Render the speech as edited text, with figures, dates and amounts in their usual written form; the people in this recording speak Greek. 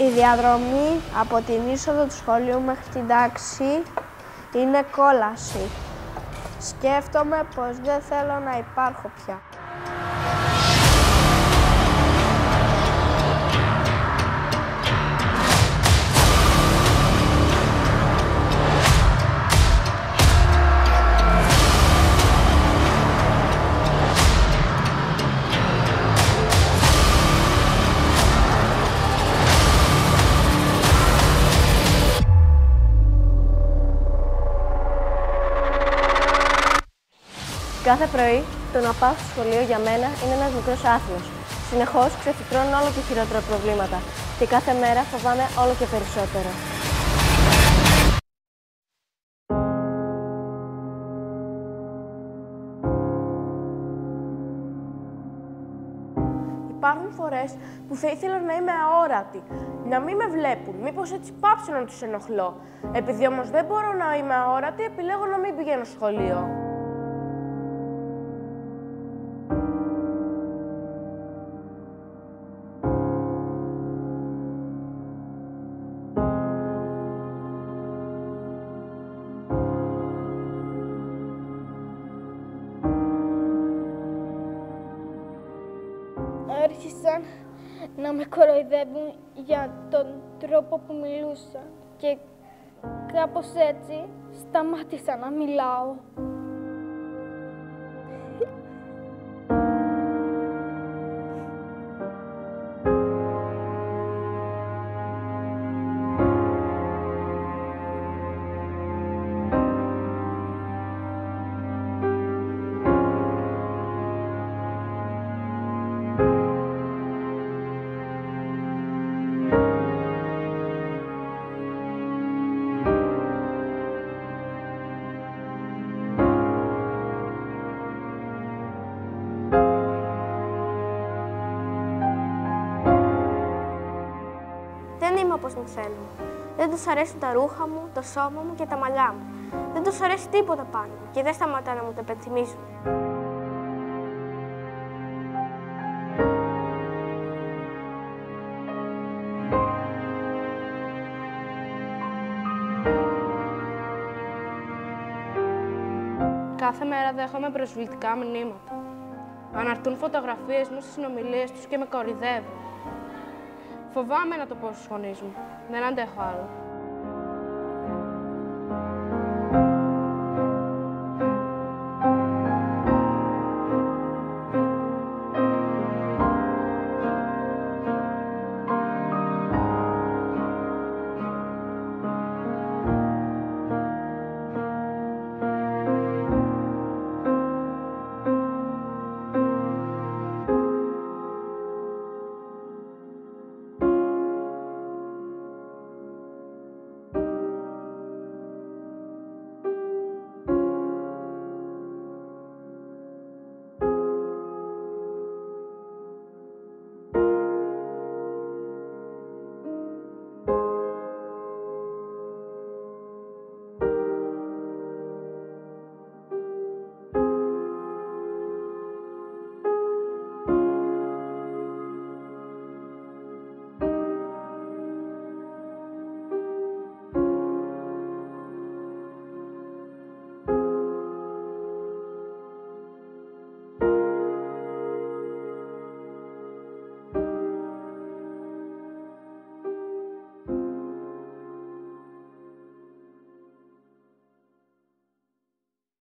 Η διαδρομή από την είσοδο του σχολείου μέχρι την τάξη είναι κόλαση. Σκέφτομαι πως δεν θέλω να υπάρχω πια. Κάθε πρωί το να πάω στο σχολείο για μένα είναι ένας μικρός άθλος. Συνεχώς ξεφυτρώνω όλο και χειρότερα προβλήματα και κάθε μέρα φοβάμαι όλο και περισσότερο. Υπάρχουν φορές που θα ήθελα να είμαι αόρατη, να μην με βλέπουν, μήπως έτσι πάψω να τους ενοχλώ. Επειδή όμως δεν μπορώ να είμαι αόρατη, επιλέγω να μην πηγαίνω σχολείο. Άρχισαν να με κοροϊδεύουν για τον τρόπο που μιλούσα και κάπως έτσι σταμάτησα να μιλάω. Δεν είμαι όπως μου θέλουν. Δεν τους αρέσουν τα ρούχα μου, το σώμα μου και τα μαλλιά μου. Δεν τους αρέσει τίποτα πάνω μου και δεν σταματά να μου το υπενθυμίζουν. Κάθε μέρα δέχομαι προσβλητικά μηνύματα. Αναρτούν φωτογραφίες μου στις συνομιλίες τους και με κοροϊδεύουν. Φοβάμαι να το πω στους γονείς μου. Δεν αντέχω άλλο.